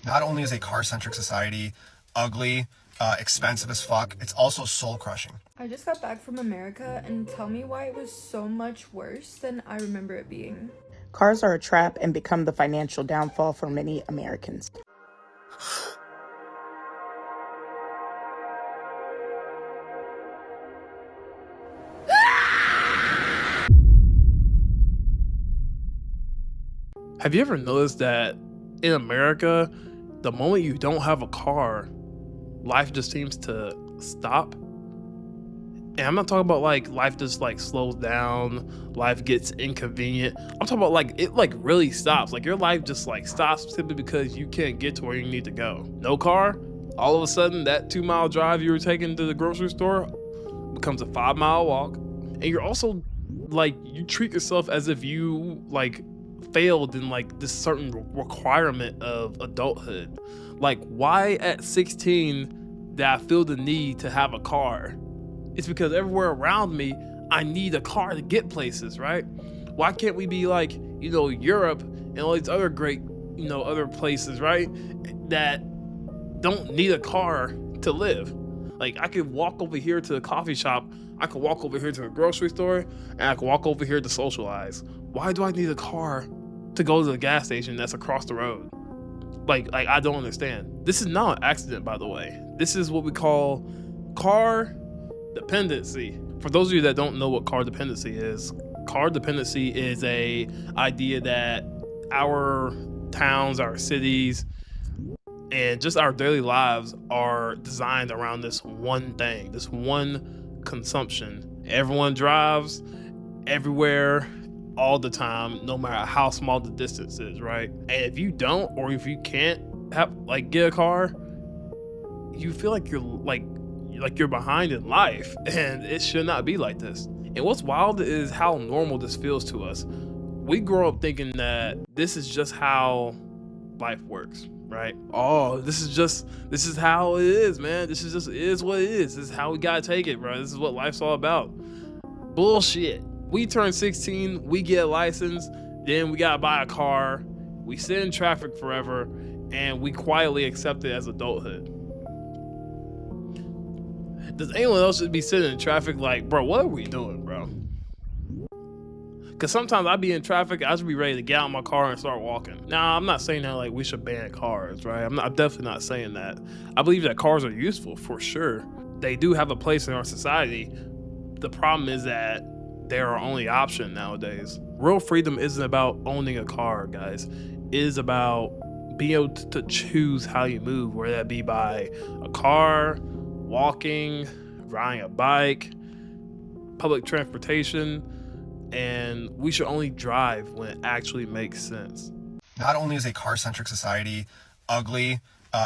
Not only is a car-centric society ugly, expensive as fuck, it's also soul-crushing. I just got back from America, and tell me why it was so much worse than I remember it being. Cars are a trap and become the financial downfall for many Americans. Have you ever noticed that in America, the moment you don't have a car, life just seems to stop? And I'm not talking about like life just like slows down, life gets inconvenient. I'm talking about like it like really stops. Like your life just like stops simply because you can't get to where you need to go. No car, all of a sudden that 2-mile drive you were taking to the grocery store becomes a 5-mile walk. And you're also like, you treat yourself as if you like failed in like this certain requirement of adulthood. Like, why at 16 did I feel the need to have a car? It's because everywhere around me, I need a car to get places, right? Why can't we be like, Europe and all these other great, other places, right? That don't need a car to live. Like, I could walk over here to the coffee shop, I could walk over here to the grocery store, and I could walk over here to socialize. Why do I need a car to go to the gas station that's across the road? Like I don't understand. This is not an accident, by the way. This is what we call car dependency. For those of you that don't know what car dependency is a idea that our towns, our cities, and just our daily lives are designed around this one thing, this one consumption. Everyone drives everywhere all the time, no matter how small the distance is, right? And if you don't, or if you can't get a car, you feel like you're behind in life, and it should not be like this. And what's wild is how normal this feels to us. We grow up thinking that this is just how life works, right? Oh, this is how it is, man. This is what it is. This is how we gotta take it, bro. This is what life's all about. Bullshit. We turn 16, we get a license, then we gotta buy a car, we sit in traffic forever, and we quietly accept it as adulthood. Does anyone else just be sitting in traffic like, bro, what are we doing, bro? Because sometimes I be in traffic, I should be ready to get out of my car and start walking. Now, I'm not saying that like we should ban cars, right? I'm definitely not saying that. I believe that cars are useful, for sure. They do have a place in our society. The problem is that they're our only option nowadays. Real freedom isn't about owning a car, guys. It is about being able to choose how you move, whether that be by a car, walking, riding a bike, public transportation, and we should only drive when it actually makes sense. Not only is a car-centric society ugly,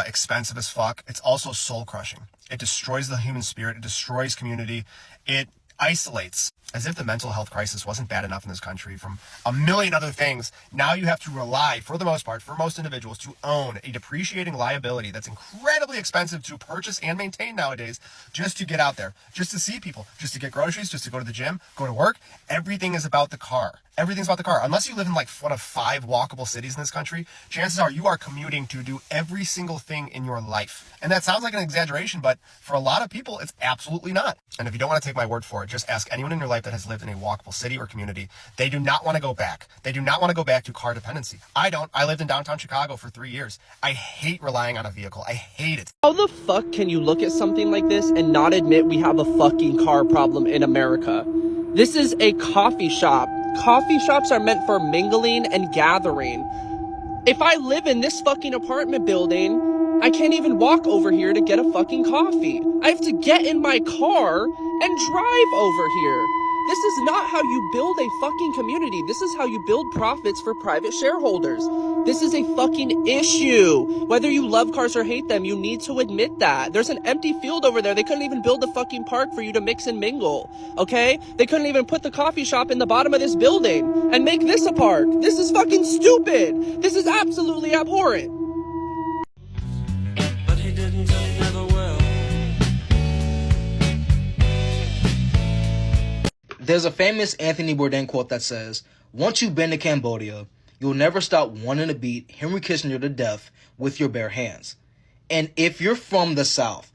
expensive as fuck, it's also soul-crushing. It destroys the human spirit, it destroys community, it isolates. As if the mental health crisis wasn't bad enough in this country from a million other things, now you have to rely, for the most part, for most individuals, to own a depreciating liability that's incredibly expensive to purchase and maintain nowadays, just to get out there, just to see people, just to get groceries, just to go to the gym, go to work. Everything is about the car. Everything's about the car. Unless you live in like one of 5 walkable cities in this country, chances are you are commuting to do every single thing in your life. And that sounds like an exaggeration, but for a lot of people, it's absolutely not. And if you don't want to take my word for it, just ask anyone in your life that has lived in a walkable city or community. They do not want to go back. They do not want to go back to car dependency. I don't. I lived in downtown Chicago for 3 years. I hate relying on a vehicle. I hate it. How the fuck can you look at something like this and not admit we have a fucking car problem in America? This is a coffee shop. Coffee shops are meant for mingling and gathering. If I live in this fucking apartment building, I can't even walk over here to get a fucking coffee. I have to get in my car and drive over here. This is not how you build a fucking community. This is how you build profits for private shareholders. This is a fucking issue. Whether you love cars or hate them, you need to admit that. There's an empty field over there. They couldn't even build a fucking park for you to mix and mingle, okay? They couldn't even put the coffee shop in the bottom of this building and make this a park. This is fucking stupid. This is absolutely abhorrent. But he didn't and he never will. There's a famous Anthony Bourdain quote that says, "Once you've been to Cambodia, you'll never stop wanting to beat Henry Kissinger to death with your bare hands. And if you're from the South,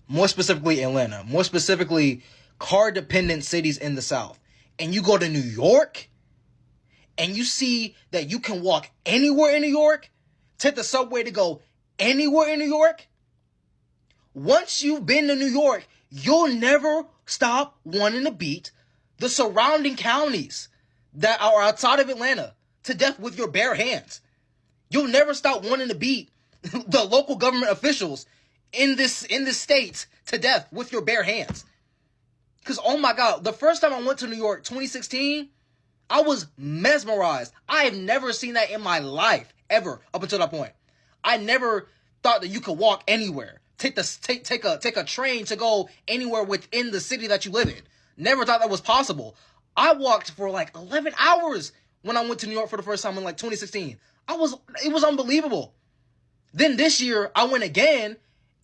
more specifically Atlanta, more specifically car-dependent cities in the South, and you go to New York, and you see that you can walk anywhere in New York, take the subway to go anywhere in New York, once you've been to New York, you'll never stop wanting to beat the surrounding counties that are outside of Atlanta to death with your bare hands. You'll never stop wanting to beat the local government officials in this state to death with your bare hands. Because, oh my God, the first time I went to New York, 2016, I was mesmerized. I have never seen that in my life, ever, up until that point. I never thought that you could walk anywhere. Take a train to go anywhere within the city that you live in. Never thought that was possible. I walked for like 11 hours when I went to New York for the first time in like 2016. It was unbelievable. Then this year I went again,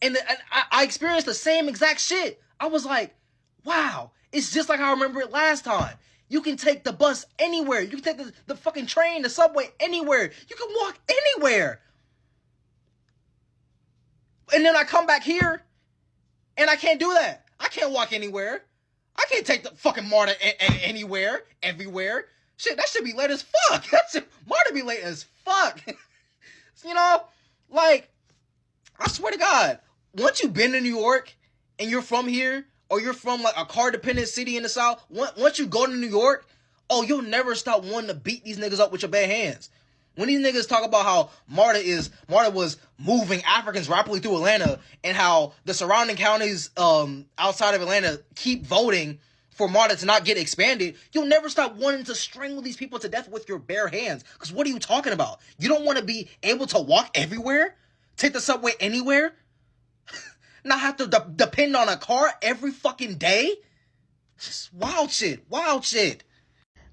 and I experienced the same exact shit. I was like, wow, it's just like I remember it last time. You can take the bus anywhere. You can take the fucking train, the subway, anywhere. You can walk anywhere. And then I come back here, and I can't do that. I can't walk anywhere. I can't take the fucking MARTA anywhere, everywhere. Shit, that should be late as fuck. MARTA be late as fuck. You know, like, I swear to God, once you've been to New York, and you're from here, or you're from like a car-dependent city in the South, once you go to New York, oh, you'll never stop wanting to beat these niggas up with your bare hands. When these niggas talk about how MARTA was moving Africans rapidly through Atlanta, and how the surrounding counties outside of Atlanta keep voting for MARTA to not get expanded, you'll never stop wanting to strangle these people to death with your bare hands. Because what are you talking about? You don't want to be able to walk everywhere? Take the subway anywhere? Not have to depend on a car every fucking day? Just wild shit.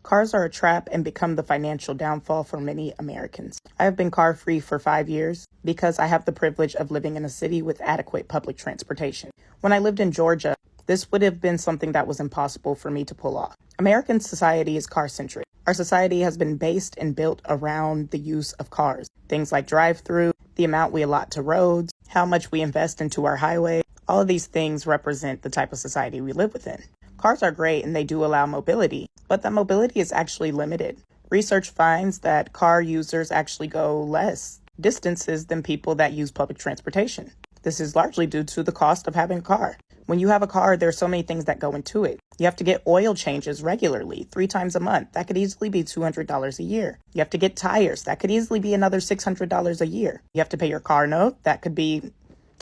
Cars are a trap and become the financial downfall for many Americans. I have been car-free for 5 years because I have the privilege of living in a city with adequate public transportation. When I lived in Georgia, this would have been something that was impossible for me to pull off. American society is car-centric. Our society has been based and built around the use of cars. Things like drive-through, the amount we allot to roads, how much we invest into our highway. All of these things represent the type of society we live within. Cars are great and they do allow mobility, but that mobility is actually limited. Research finds that car users actually go less distances than people that use public transportation. This is largely due to the cost of having a car. When you have a car, there's so many things that go into it. You have to get oil changes regularly, 3 times a month. That could easily be $200 a year. You have to get tires. That could easily be another $600 a year. You have to pay your car note. That could be,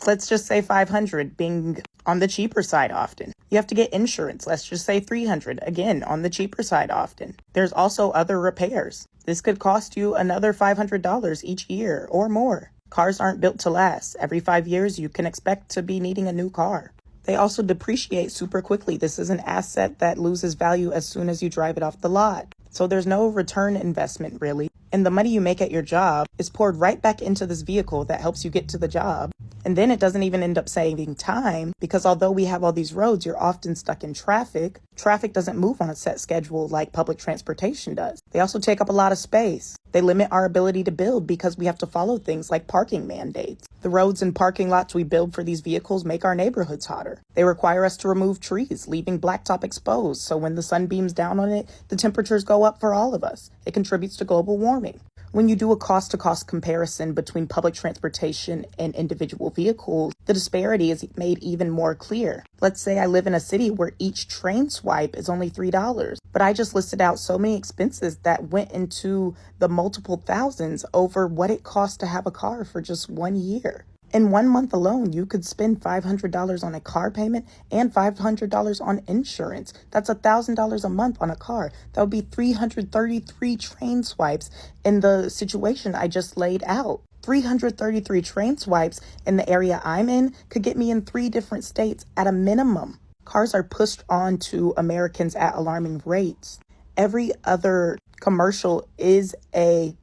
let's just say $500, being on the cheaper side often. You have to get insurance. Let's just say $300, again, on the cheaper side often. There's also other repairs. This could cost you another $500 each year or more. Cars aren't built to last. Every 5 years, you can expect to be needing a new car. They also depreciate super quickly. This is an asset that loses value as soon as you drive it off the lot. So there's no return investment, really. And the money you make at your job is poured right back into this vehicle that helps you get to the job. And then it doesn't even end up saving time, because although we have all these roads, you're often stuck in traffic. Traffic doesn't move on a set schedule like public transportation does. They also take up a lot of space. They limit our ability to build because we have to follow things like parking mandates. The roads and parking lots we build for these vehicles make our neighborhoods hotter. They require us to remove trees, leaving blacktop exposed, so when the sun beams down on it, the temperatures go up for all of us. It contributes to global warming. When you do a cost-to-cost comparison between public transportation and individual vehicles, the disparity is made even more clear. Let's say I live in a city where each train swipe is only $3, but I just listed out so many expenses that went into the multiple thousands over what it costs to have a car for just 1 year. In 1 month alone, you could spend $500 on a car payment and $500 on insurance. That's $1,000 a month on a car. That would be 333 train swipes in the situation I just laid out. 333 train swipes in the area I'm in could get me in 3 different states at a minimum. Cars are pushed on to Americans at alarming rates. Every other commercial is a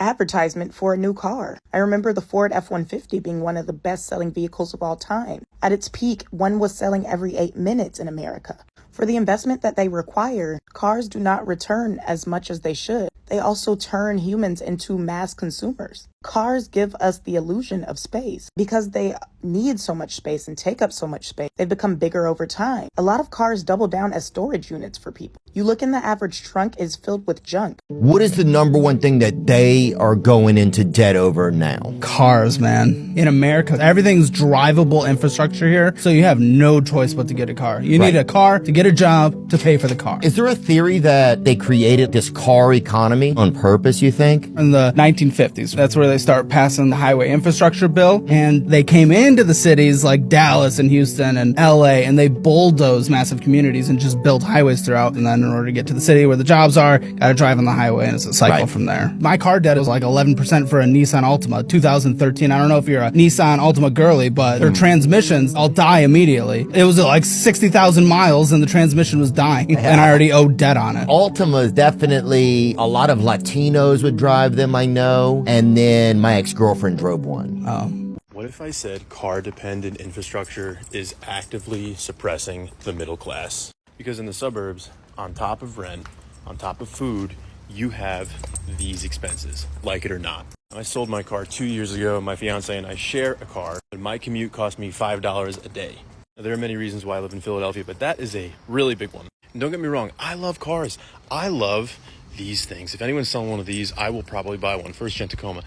advertisement for a new car. I remember the Ford F-150 being one of the best-selling vehicles of all time. At its peak, one was selling every 8 minutes in America. For the investment that they require, cars do not return as much as they should. they also turn humans into mass consumers. Cars give us the illusion of space because they need so much space and take up so much space. They've become bigger over time. A lot of cars double down as storage units for people. You look in the average trunk is filled with junk. What is the number one thing that they are going into debt over now? Cars, man. In America, everything's drivable infrastructure here, so you have no choice but to get a car. You need a car to get a job to pay for the car. Is there a theory that they created this car economy on purpose, you think? In the 1950s, that's where they start passing the highway infrastructure bill, and they came into the cities like Dallas and Houston and LA, and they bulldozed massive communities and just built highways throughout. And then in order to get to the city where the jobs are, gotta drive on the highway, and it's a cycle from there. My car debt was like 11% for a Nissan Altima, 2013. I don't know if you're a Nissan Altima girly, but their transmissions all die immediately. It was like 60,000 miles and the transmission was dying, and I already owed debt on it. Altima is definitely, a lot of Latinos would drive them, I know, and then my ex-girlfriend drove one. What if I said car-dependent infrastructure is actively suppressing the middle class? Because in the suburbs, on top of rent, on top of food, you have these expenses, like it or not. I sold my car 2 years ago. My fiance and I share a car, but my commute cost me $5 a day. Now, there are many reasons why I live in Philadelphia, but that is a really big one. And don't get me wrong, I love cars. I love these things. If anyone's selling one of these, I will probably buy one. First gen Tacoma.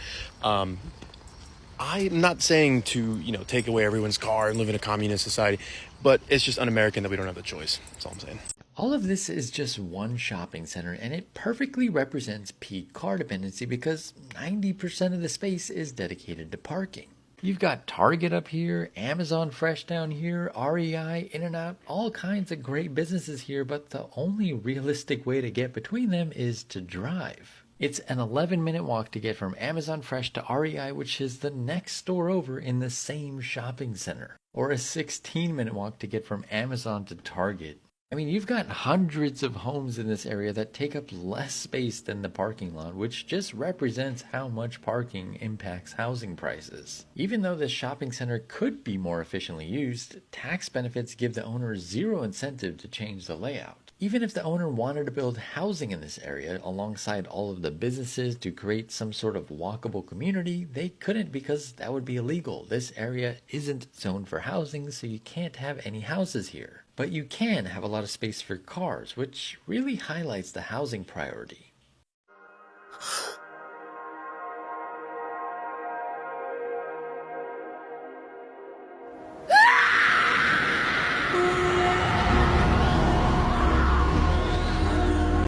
I'm not saying to, take away everyone's car and live in a communist society, but it's just un-American that we don't have the choice. That's all I'm saying. All of this is just one shopping center, and it perfectly represents peak car dependency because 90% of the space is dedicated to parking. You've got Target up here, Amazon Fresh down here, REI, In-N-Out, all kinds of great businesses here, but the only realistic way to get between them is to drive. It's an 11-minute walk to get from Amazon Fresh to REI, which is the next store over in the same shopping center, or a 16-minute walk to get from Amazon to Target. I mean, you've got hundreds of homes in this area that take up less space than the parking lot, which just represents how much parking impacts housing prices. Even though this shopping center could be more efficiently used, tax benefits give the owner zero incentive to change the layout. Even if the owner wanted to build housing in this area alongside all of the businesses to create some sort of walkable community, they couldn't because that would be illegal. This area isn't zoned for housing, so you can't have any houses here. But you can have a lot of space for cars, which really highlights the housing priority.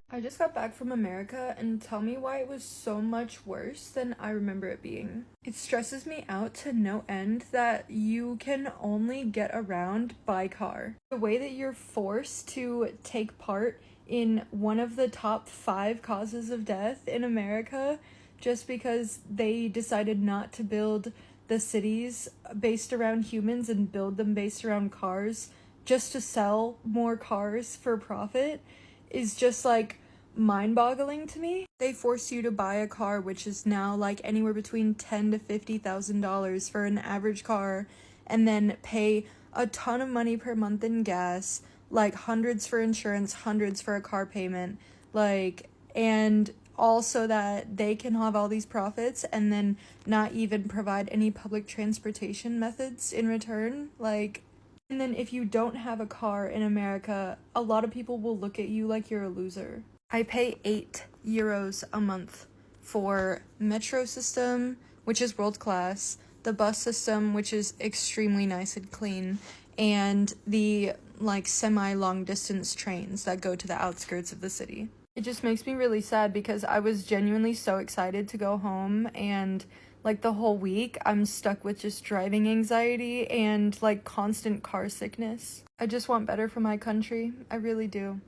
I just got back from America, and tell me why it was so much worse than I remember it being. It stresses me out to no end that you can only get around by car. The way that you're forced to take part in one of the top 5 causes of death in America just because they decided not to build the cities based around humans and build them based around cars just to sell more cars for profit is just like mind-boggling to me. They force you to buy a car which is now like anywhere between $10,000 to $50,000 for an average car, and then pay a ton of money per month in gas, like hundreds for insurance, hundreds for a car payment, and also that they can have all these profits and then not even provide any public transportation methods in return. And then if you don't have a car in America, a lot of people will look at you like you're a loser. I pay €8 a month for metro system, which is world class, the bus system, which is extremely nice and clean, and the semi-long distance trains that go to the outskirts of the city. It just makes me really sad because I was genuinely so excited to go home, and the whole week I'm stuck with just driving anxiety and constant car sickness. I just want better for my country. I really do.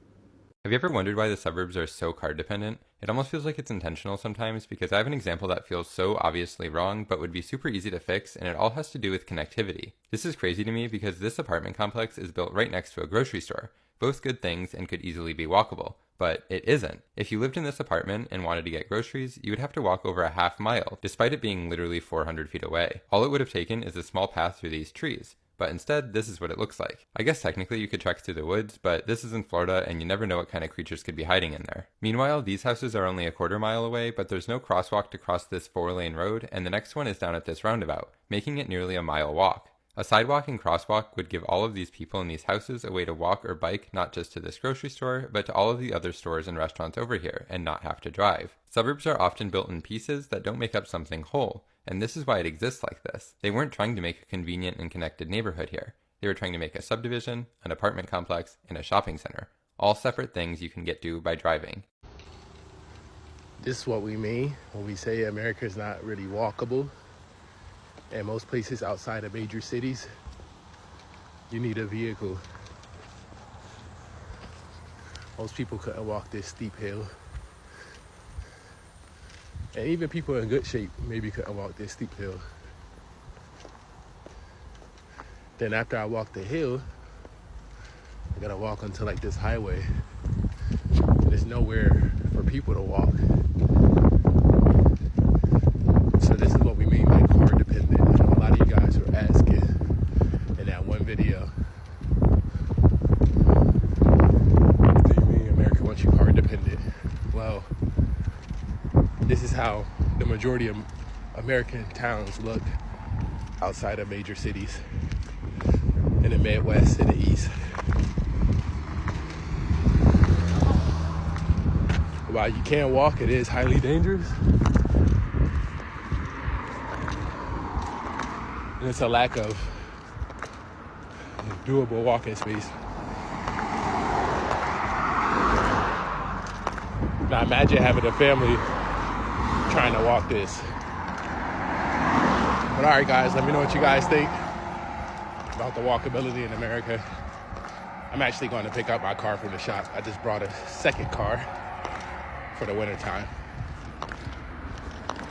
Have you ever wondered why the suburbs are so car dependent? It almost feels like it's intentional sometimes, because I have an example that feels so obviously wrong but would be super easy to fix, and it all has to do with connectivity. This is crazy to me because this apartment complex is built right next to a grocery store. Both good things and could easily be walkable. But it isn't. If you lived in this apartment and wanted to get groceries, you would have to walk over a half mile, despite it being literally 400 feet away. All it would have taken is a small path through these trees. But instead, this is what it looks like. I guess technically you could trek through the woods, but this is in Florida and you never know what kind of creatures could be hiding in there. Meanwhile, these houses are only a quarter mile away, but there's no crosswalk to cross this 4-lane road, and the next one is down at this roundabout, making it nearly a mile walk. A sidewalk and crosswalk would give all of these people in these houses a way to walk or bike not just to this grocery store, but to all of the other stores and restaurants over here, and not have to drive. Suburbs are often built in pieces that don't make up something whole, and this is why it exists like this. They weren't trying to make a convenient and connected neighborhood here. They were trying to make a subdivision, an apartment complex, and a shopping center. All separate things you can get to by driving. This is what we mean when we say America is not really walkable. And most places outside of major cities, you need a vehicle. Most people couldn't walk this steep hill. And even people in good shape maybe couldn't walk this steep hill. Then after I walk the hill, I gotta walk onto like this highway. There's nowhere for people to walk. So this is what we mean by car dependent. I know a lot of you guys were asking in that one video, what do you mean America wants you car dependent? Well, this is how the majority of American towns look outside of major cities in the Midwest and the East. While you can't walk, it is highly dangerous. And it's a lack of doable walking space. Now imagine having a family trying to walk this. But all right, guys, let me know what you guys think about the walkability in America. I'm actually going to pick up my car from the shop. I just brought a second car for the winter time.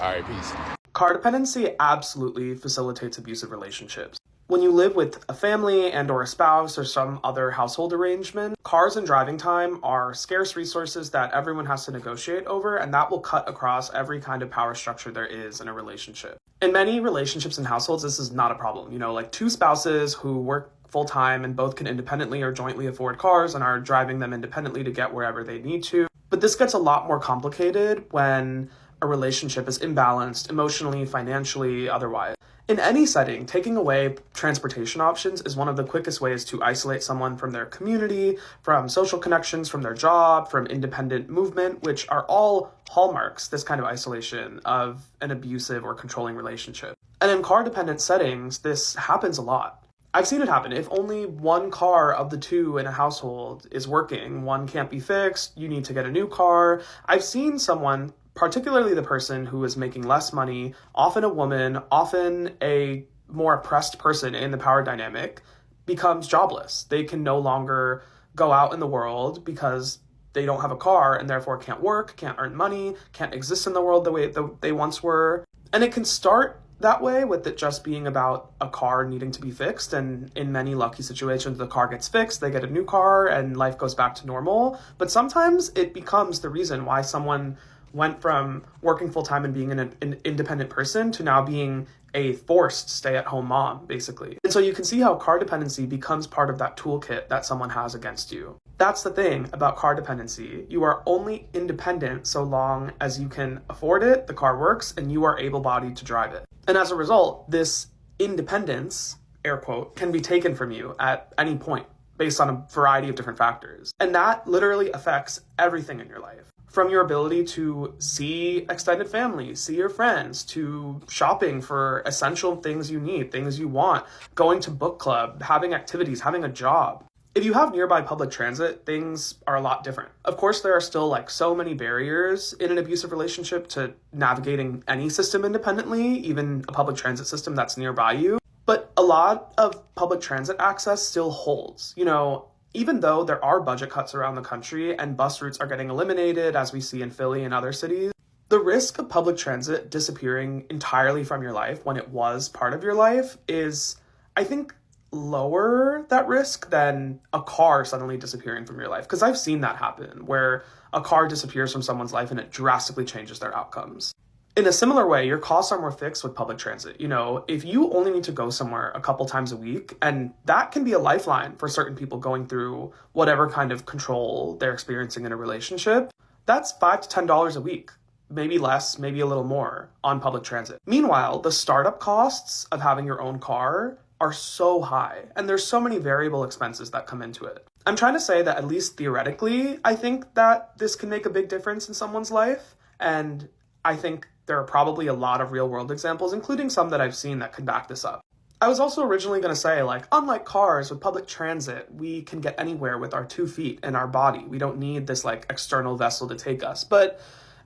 All right, peace. Car dependency absolutely facilitates abusive relationships. When you live with a family and or a spouse or some other household arrangement, cars and driving time are scarce resources that everyone has to negotiate over, and that will cut across every kind of power structure there is in a relationship. In many relationships and households, this is not a problem. You know, like two spouses who work full-time and both can independently or jointly afford cars and are driving them independently to get wherever they need to. But this gets a lot more complicated when a relationship is imbalanced emotionally, financially, otherwise. In any setting, taking away transportation options is one of the quickest ways to isolate someone from their community, from social connections, from their job, from independent movement, which are all hallmarks, this kind of isolation, of an abusive or controlling relationship. And in car-dependent settings, this happens a lot. I've seen it happen. If only one car of the two in a household is working, one can't be fixed, you need to get a new car. I've seen someone, particularly the person who is making less money, often a woman, often a more oppressed person in the power dynamic, becomes jobless. They can no longer go out in the world because they don't have a car and therefore can't work, can't earn money, can't exist in the world the way they once were. And it can start that way with it just being about a car needing to be fixed, and in many lucky situations the car gets fixed, they get a new car, and life goes back to normal. But sometimes it becomes the reason why someone went from working full-time and being an independent person to now being a forced stay-at-home mom, basically. And so you can see how car dependency becomes part of that toolkit that someone has against you. That's the thing about car dependency. You are only independent so long as you can afford it, the car works, and you are able-bodied to drive it. And as a result, this independence, air quote, can be taken from you at any point based on a variety of different factors. And that literally affects everything in your life. From your ability to see extended family, see your friends, to shopping for essential things you need, things you want, going to book club, having activities, having a job. If you have nearby public transit, things are a lot different. Of course, there are still like so many barriers in an abusive relationship to navigating any system independently, even a public transit system that's nearby you. But a lot of public transit access still holds. You know, even though there are budget cuts around the country and bus routes are getting eliminated, as we see in Philly and other cities, the risk of public transit disappearing entirely from your life when it was part of your life is, I think, lower that risk than a car suddenly disappearing from your life. Because I've seen that happen, where a car disappears from someone's life and it drastically changes their outcomes. In a similar way, your costs are more fixed with public transit. You know, if you only need to go somewhere a couple times a week, and that can be a lifeline for certain people going through whatever kind of control they're experiencing in a relationship, that's $5 to $10 a week, maybe less, maybe a little more on public transit. Meanwhile, the startup costs of having your own car are so high, and there's so many variable expenses that come into it. I'm trying to say that at least theoretically, I think that this can make a big difference in someone's life, and I think there are probably a lot of real world examples, including some that I've seen that could back this up. I was also originally going to say, like, unlike cars, with public transit, we can get anywhere with our 2 feet and our body. We don't need this, like, external vessel to take us. But,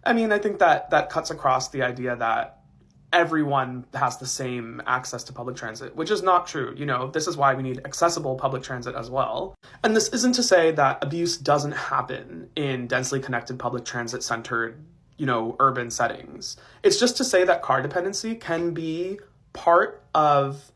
I mean, I think that cuts across the idea that everyone has the same access to public transit, which is not true. You know, this is why we need accessible public transit as well. And this isn't to say that abuse doesn't happen in densely connected public transit centered, you know, urban settings. It's just to say that car dependency can be part of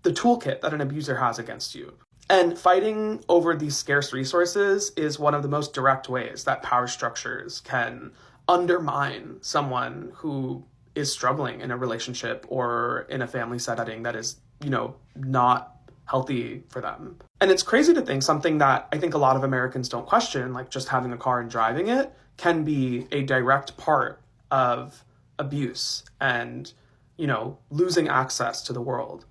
the toolkit that an abuser has against you. And fighting over these scarce resources is one of the most direct ways that power structures can undermine someone who is struggling in a relationship or in a family setting that is, you know, not healthy for them. And it's crazy to think something that I think a lot of Americans don't question, like just having a car and driving it, can be a direct part of abuse and, you know, losing access to the world.